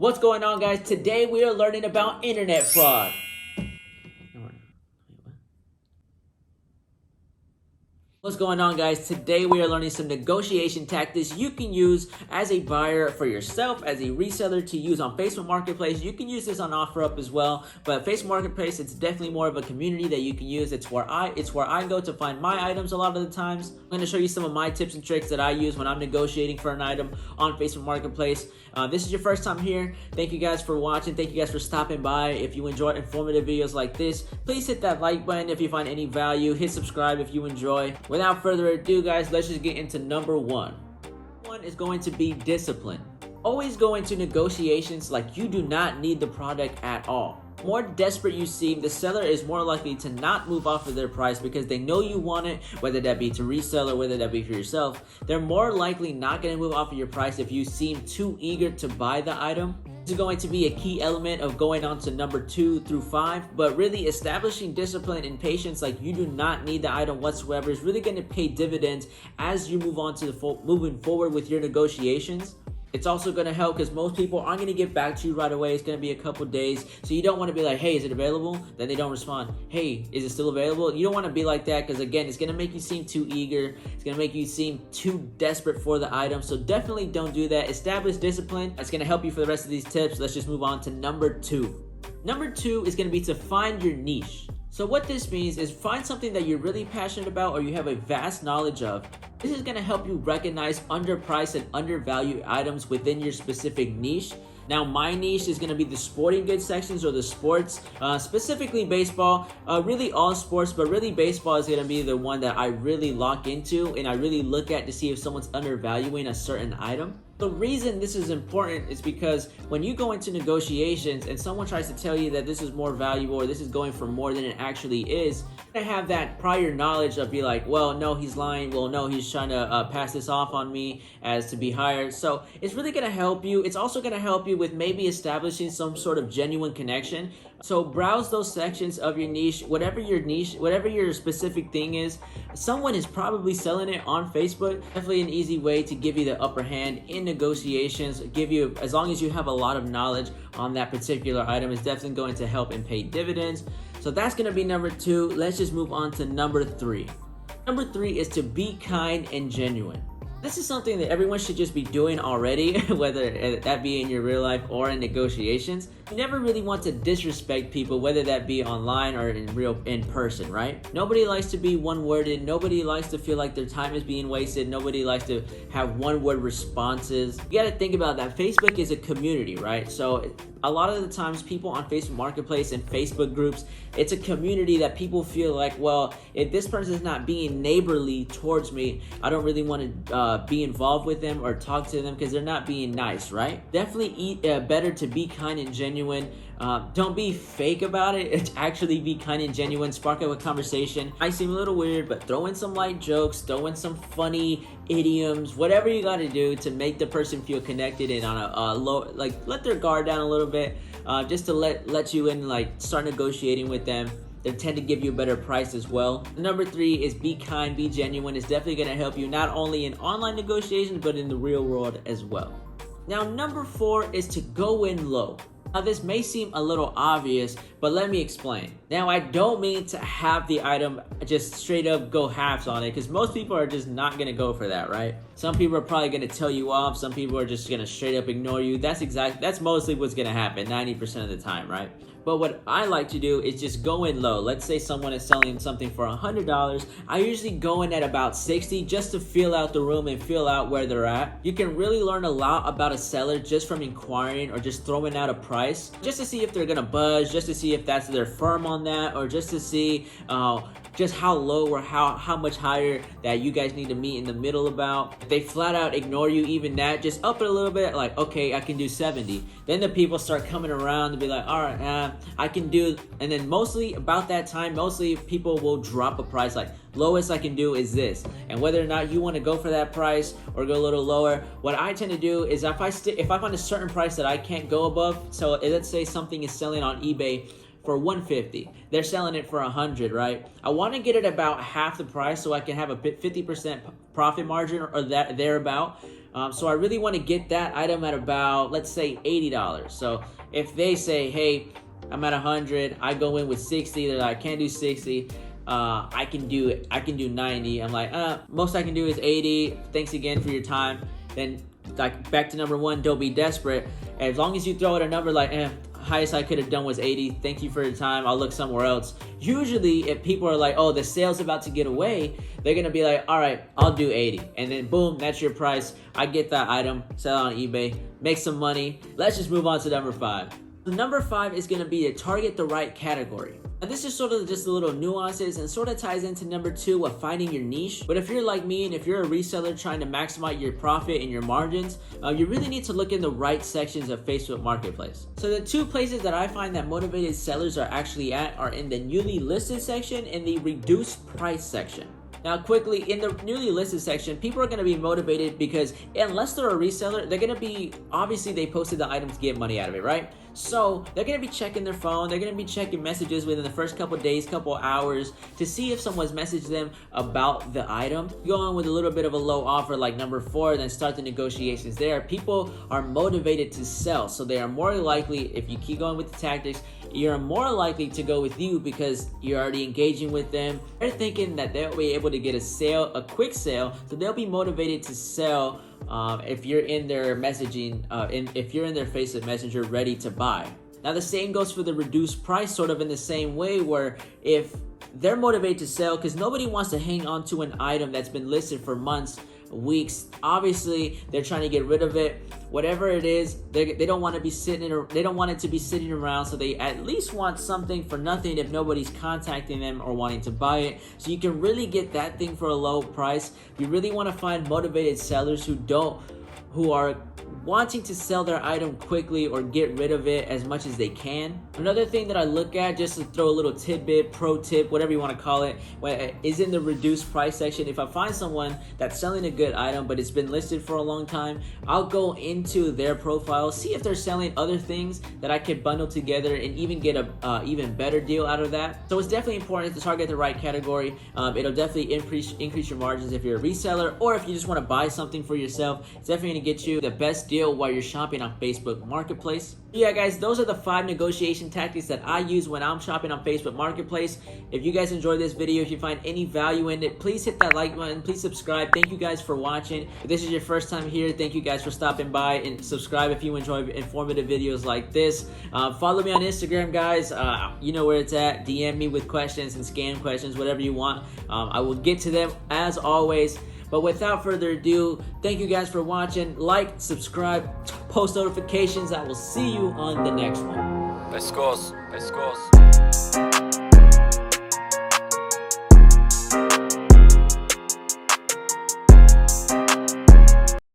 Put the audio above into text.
What's going on, guys? Today we are learning about internet fraud. What's going on, guys? Today we are learning some negotiation tactics you can use as a buyer for yourself, as a reseller to use on Facebook Marketplace. You can use this on OfferUp as well, but Facebook Marketplace, it's definitely more of a community that you can use. It's where I go to find my items a lot of the times. I'm going to show you some of my tips and tricks that I use when I'm negotiating for an item on Facebook Marketplace. This is your first time here. Thank you guys for watching. Thank you guys for stopping by. If you enjoy informative videos like this, please hit that like button if you find any value. Hit subscribe if you enjoy. Without further ado, guys, let's just get into number one. One is going to be discipline. Always go into negotiations like you do not need the product at all. The more desperate you seem, the seller is more likely to not move off of their price because they know you want it, whether that be to resell or whether that be for yourself. They're more likely not going to move off of your price if you seem too eager to buy the item. This is going to be a key element of going on to number 2 through 5, but really establishing discipline and patience like you do not need the item whatsoever is really going to pay dividends as you move on to moving forward with your negotiations. It's also going to help because most people aren't going to get back to you right away. It's going to be a couple days. So you don't want to be like, hey, is it available? Then they don't respond. Hey, is it still available? You don't want to be like that because, again, it's going to make you seem too eager. It's going to make you seem too desperate for the item. So definitely don't do that. Establish discipline. That's going to help you for the rest of these tips. Let's just move on to number 2. Number 2 is going to be to find your niche. So what this means is find something that you're really passionate about or you have a vast knowledge of. This is going to help you recognize underpriced and undervalued items within your specific niche. Now, my niche is going to be the sporting goods sections or the sports, specifically baseball, really all sports, but really baseball is going to be the one that I really lock into and I really look at to see if someone's undervaluing a certain item. The reason this is important is because when you go into negotiations and someone tries to tell you that this is more valuable or this is going for more than it actually is, to have that prior knowledge of be like, well, no, he's lying. Well, no, he's trying to pass this off on me as to be higher. So it's really going to help you. It's also going to help you with maybe establishing some sort of genuine connection. So browse those sections of your niche, whatever your specific thing is. Someone is probably selling it on Facebook. Definitely an easy way to give you the upper hand in negotiations. Give you, as long as you have a lot of knowledge on that particular item, is definitely going to help and pay dividends. So that's going to be number 2. Let's just move on to number 3. Number 3 is to be kind and genuine. This is something that everyone should just be doing already, whether that be in your real life or in negotiations. You never really want to disrespect people, whether that be online or in person, right? Nobody likes to be one-worded. Nobody likes to feel like their time is being wasted. Nobody likes to have one-word responses. You got to think about that. Facebook is a community, right? So a lot of the times people on Facebook Marketplace and Facebook groups, it's a community that people feel like, well, if this person is not being neighborly towards me, I don't really want to be involved with them or talk to them because they're not being nice, right? Definitely better to be kind and genuine. Don't be fake about it. It's actually be kind and genuine. Spark up a conversation. Might seem a little weird, but throw in some light jokes, throw in some funny idioms, whatever you got to do to make the person feel connected and on a low, like let their guard down a little bit, just to let you in, like start negotiating with them. They tend to give you a better price as well. Number 3 is be kind, be genuine. It's definitely going to help you not only in online negotiations, but in the real world as well. Now, number 4 is to go in low. Now, this may seem a little obvious, but let me explain. Now, I don't mean to have the item just straight up go halves on it, because most people are just not going to go for that, right? Some people are probably going to tell you off. Some people are just going to straight up ignore you. That's mostly what's going to happen 90% of the time, right? But what I like to do is just go in low. Let's say someone is selling something for $100. I usually go in at about $60 just to feel out the room and feel out where they're at. You can really learn a lot about a seller just from inquiring or just throwing out a price, just to see if they're gonna budge, just to see if that's their firm on that, or just to see just how low or how much higher that you guys need to meet in the middle about. If they flat out ignore you, even that, just up it a little bit, like, okay, I can do 70. Then the people start coming around to be like, all right, I can do, and then mostly about that time, mostly people will drop a price like, lowest I can do is this. And whether or not you want to go for that price or go a little lower, what I tend to do is if I find a certain price that I can't go above, so let's say something is selling on eBay for $150, they're selling it for $100, right? I want to get it about half the price so I can have a 50% profit margin or that thereabout. So I really want to get that item at about, let's say, $80. So if they say, hey, I'm at 100, I go in with 60, they're like, I can't do 60. I can do 90. I'm like, most I can do is 80. Thanks again for your time. Then like back to number one, don't be desperate. As long as you throw out a number like, highest I could have done was 80. Thank you for your time. I'll look somewhere else. Usually if people are like, oh, the sale's about to get away, they're going to be like, all right, I'll do 80. And then boom, that's your price. I get that item, sell it on eBay, make some money. Let's just move on to number 5. Number 5 is going to be to target the right category. Now this is sort of just a little nuances and sort of ties into number 2 of finding your niche. But if you're like me and if you're a reseller trying to maximize your profit and your margins, you really need to look in the right sections of Facebook Marketplace. So the 2 places that I find that motivated sellers are actually at are in the newly listed section and the reduced price section. Now quickly, in the newly listed section, people are going to be motivated because unless they're a reseller, they're going to be, obviously they posted the item to get money out of it, right? So they're going to be checking their phone, they're going to be checking messages within the first couple days, couple hours to see if someone's messaged them about the item. Go on with a little bit of a low offer like number 4, then start the negotiations there. People are motivated to sell, so they are more likely, if you keep going with the tactics, you're more likely to go with you because you're already engaging with them. They're thinking that they'll be able to get a sale, a quick sale, so they'll be motivated to sell if you're in their messaging, if you're in their Facebook Messenger ready to buy. Now the same goes for the reduced price, sort of in the same way, where if they're motivated to sell because nobody wants to hang on to an item that's been listed for months, weeks. Obviously they're trying to get rid of it. Whatever it is, they don't want to be they don't want it to be sitting around, so they at least want something for nothing if nobody's contacting them or wanting to buy it. So you can really get that thing for a low price. You really want to find motivated sellers who are wanting to sell their item quickly or get rid of it as much as they can. Another thing that I look at, just to throw a little tidbit, pro tip, whatever you want to call it, is in the reduced price section. If I find someone that's selling a good item but it's been listed for a long time, I'll go into their profile, see if they're selling other things that I could bundle together and even get a even better deal out of that. So it's definitely important to target the right category. It'll definitely increase your margins if you're a reseller, or if you just want to buy something for yourself. It's definitely going to get you the best deal while you're shopping on Facebook Marketplace. Yeah guys, those are the 5 negotiation tactics that I use when I'm shopping on Facebook Marketplace. If you guys enjoyed this video, if you find any value in it, please hit that like button, please subscribe. Thank you guys for watching. If this is your first time here, thank you guys for stopping by, and subscribe if you enjoy informative videos like this. Follow me on Instagram, guys. You know where it's at. DM me with questions and scam questions, whatever you want. I will get to them as always. But without further ado, thank you guys for watching. Like, subscribe, post notifications. I will see you on the next one. Pescoço, pescoço.